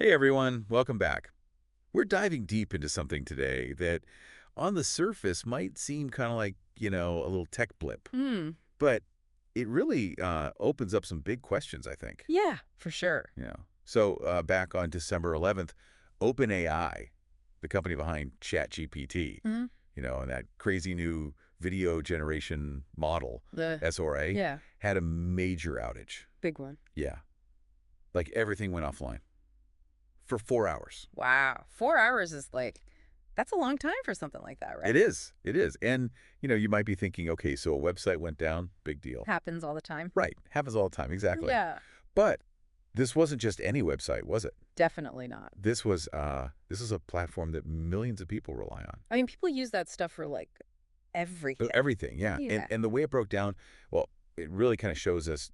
Hey everyone, welcome back. We're diving deep into something today that on the surface might seem kind of like, a little tech blip, Hmm. but it really opens up some big questions, I think. Yeah, for sure. So back on December 11th, OpenAI, the company behind ChatGPT, Hmm. and that crazy new video generation model, The Sora, Yeah, had a major outage. big one. Yeah, like everything went offline for 4 hours. Wow. 4 hours is that's a long time for something like that, It right? is. It is. And, you might be thinking, okay, so a website went down, big deal. Happens all the time. Right. Happens all the time. Exactly. Yeah, But this wasn't just any website, was it? definitely not. This is a platform that millions of people rely on. I mean, people use that stuff for everything. Everything, yeah. And Yeah. and the way it broke down, well, it really kind of shows us,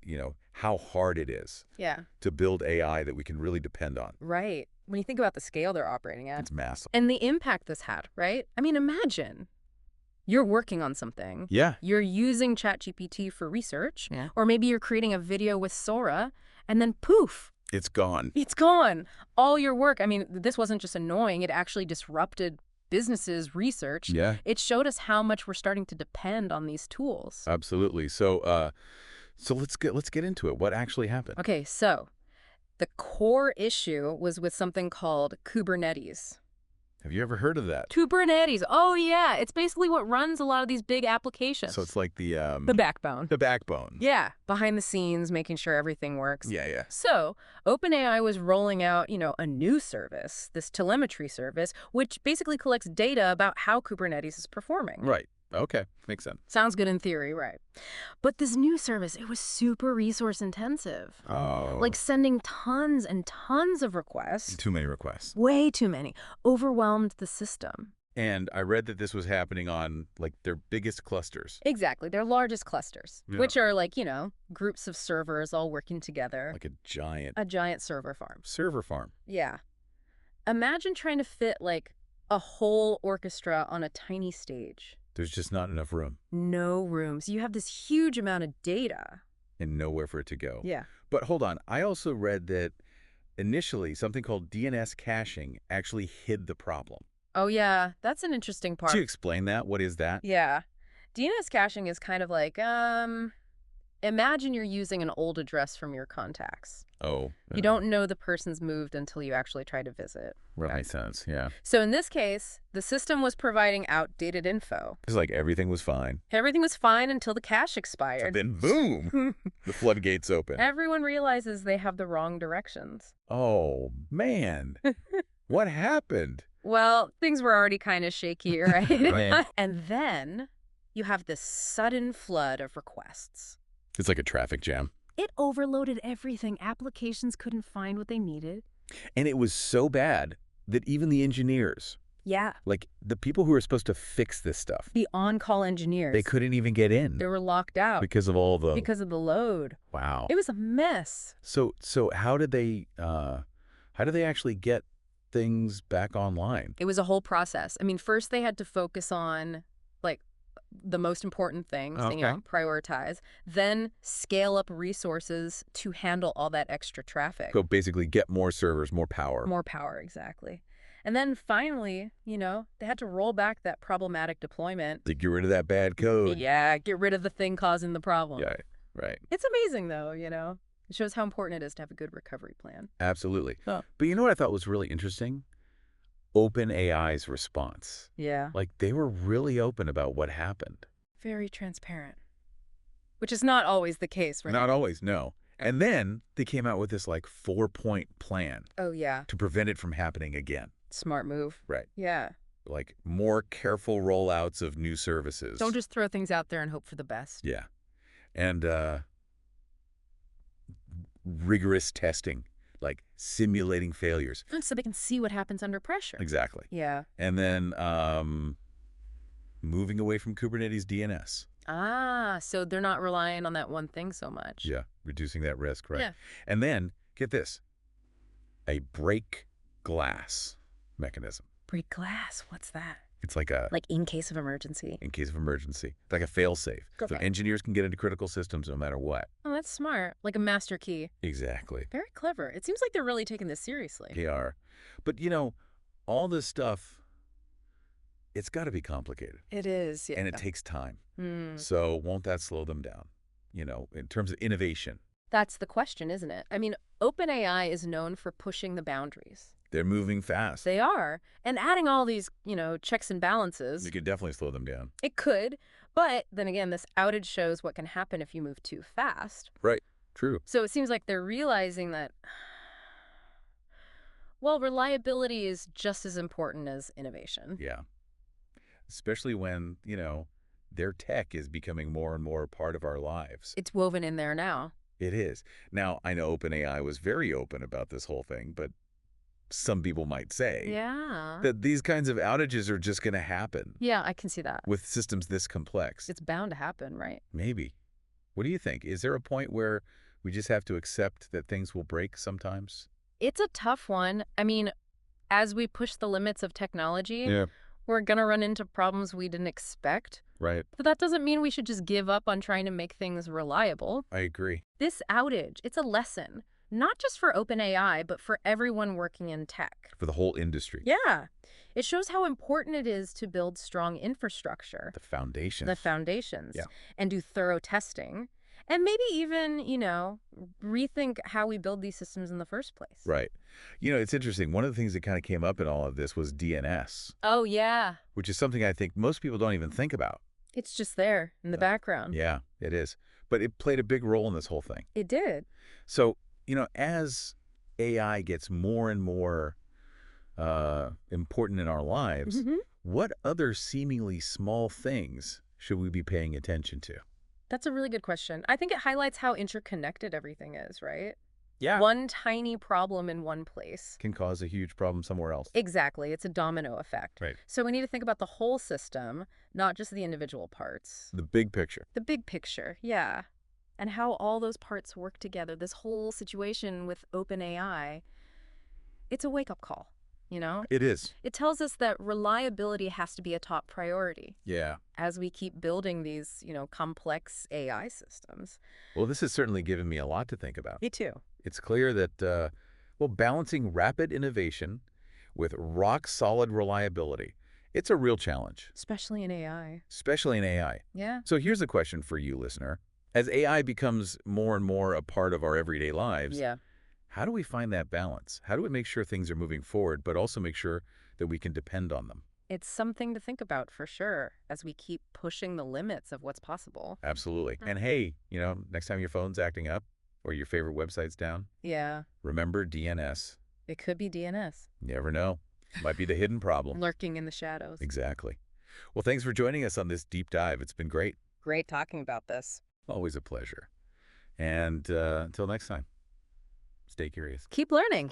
how hard it is Yeah, to build AI that we can really depend on. right. When you think about the scale they're operating at It's massive. and the impact this had, right? I mean, imagine you're working on something. Yeah. You're using ChatGPT for research, Yeah. or maybe you're creating a video with Sora, and then poof, It's gone. it's gone. All your work. I mean, this wasn't just annoying. It actually disrupted businesses' research. Yeah, It showed us how much we're starting to depend on these tools. absolutely. So let's get into it. What actually happened? Okay, so the core issue was with something called Kubernetes. Have you ever heard of that? Kubernetes. Oh, yeah. It's basically what runs a lot of these big applications. So it's like the backbone. the backbone. Yeah, behind the scenes, making sure everything works. Yeah, yeah. So, OpenAI was rolling out, a new service, this telemetry service, which basically collects data about how Kubernetes is performing. Right. Okay. Makes sense. Sounds good in theory, right? But this new service, it was super resource intensive. Oh. Like sending tons and tons of requests, Too many requests. way too many, overwhelmed the system. And I read that this was happening on like their biggest clusters. Exactly, their largest clusters, Yeah. which are groups of servers all working together. Like a giant A giant server farm. server farm. Yeah. Imagine trying to fit a whole orchestra on a tiny stage. There's just not enough room No room. So you have this huge amount of data. and nowhere for it to go. Yeah. But hold on. I also read that initially something called DNS caching actually hid the problem. Oh, yeah. That's an interesting part. Could you explain that? What is that? Yeah. DNS caching is kind of imagine you're using an old address from your contacts. Oh. You don't know the person's moved until you actually try to visit. That makes sense. Yeah. So in this case, the system was providing outdated info. It's like everything was fine. Everything was fine until the cache expired. Then boom, the floodgates open. Everyone realizes they have the wrong directions. Oh, man. What happened? Well, things were already kind of shaky, right? Right. And then you have this sudden flood of requests. It's like a traffic jam. It overloaded everything. Applications couldn't find what they needed. And it was so bad that even the engineers, Yeah. like the people who were supposed to fix this stuff, The on-call engineers. they couldn't even get in They were locked out because of all the... because of the load. Wow. It was a mess. So how did they actually get things back online? It was a whole process. I mean, first they had to focus on the most important things, Okay. prioritize, then scale up resources to handle all that extra traffic. So basically get more servers, more power. More power, exactly. And then finally, they had to roll back that problematic deployment. To get rid of that bad code. Yeah, get rid of the thing causing the problem. Yeah, right. It's amazing, though, It shows how important it is to have a good recovery plan. Absolutely. Huh. But you know what I thought was really interesting? OpenAI's response. Yeah. Like, they were really open about what happened. Very transparent. Which is not always the case, right? Not always, no. And then they came out with this, 4-point plan Oh, yeah. to prevent it from happening again. Smart move. Right. Yeah. Like, more careful rollouts of new services. Don't just throw things out there and hope for the best. Yeah. And rigorous testing, like simulating failures. So they can see what happens under pressure. Exactly. Yeah. And then moving away from Kubernetes DNS. Ah, so they're not relying on that one thing so much. Yeah, reducing that risk, right? Yeah. And then, get this, a break glass mechanism. Break glass. What's that? It's like a, Like in case of emergency. in case of emergency, it's like a fail-safe. So Okay. engineers can get into critical systems no matter what. Oh, that's smart. Like a master key. Exactly. Very clever. It seems like they're really taking this seriously. They are. But, all this stuff, it's got to be complicated. It is, yeah. And it takes time. Hmm. So won't that slow them down, in terms of innovation? That's the question, isn't it? I mean, OpenAI is known for pushing the boundaries. They're moving fast. They are. And adding all these, checks and balances, You could definitely slow them down. it could. But then again, this outage shows what can happen if you move too fast. Right. True. So it seems like they're realizing that, well, reliability is just as important as innovation. Yeah. Especially when, their tech is becoming more and more a part of our lives. It's woven in there now. It is. Now, I know OpenAI was very open about this whole thing, but some people might say Yeah. that these kinds of outages are just going to happen Yeah, I can see that. with systems this complex. It's bound to happen, right? Maybe. What do you think? Is there a point where we just have to accept that things will break sometimes? It's a tough one. I mean, as we push the limits of technology, we're going to run into problems we didn't expect. Right. But that doesn't mean we should just give up on trying to make things reliable. I agree. This outage, it's a lesson, not just for OpenAI, but for everyone working in tech. For the whole industry. Yeah. It shows how important it is to build strong infrastructure, The foundation. the foundations, Yeah. and do thorough testing. And maybe even, rethink how we build these systems in the first place. Right. It's interesting. One of the things that kind of came up in all of this was DNS, Oh, yeah. which is something I think most people don't even think about. It's just there in the background. Yeah, it is. But it played a big role in this whole thing. It did. So, as AI gets more and more important in our lives, Mhm. what other seemingly small things should we be paying attention to? That's a really good question. I think it highlights how interconnected everything is, right? Yeah. One tiny problem in one place. Can cause a huge problem somewhere else. Exactly. It's a domino effect. Right. So we need to think about the whole system, not just the individual parts. The big picture. The big picture, yeah. And how all those parts work together. This whole situation with OpenAI, it's a wake-up call, It is. It tells us that reliability has to be a top priority Yeah. as we keep building these, complex AI systems. Well, this has certainly given me a lot to think about. Me too. It's clear that, balancing rapid innovation with rock-solid reliability, it's a real challenge, Especially in AI. especially in AI. Yeah. So here's a question for you, listener. As AI becomes more and more a part of our everyday lives, Yeah. how do we find that balance? How do we make sure things are moving forward, but also make sure that we can depend on them? It's something to think about for sure as we keep pushing the limits of what's possible. Absolutely. And hey, next time your phone's acting up or your favorite website's down, Yeah. remember DNS. It could be DNS. You never know. Might be the hidden problem. Lurking in the shadows. Exactly. Well, thanks for joining us on this deep dive. It's been great. Great talking about this. Always a pleasure. And until next time, stay curious. Keep learning.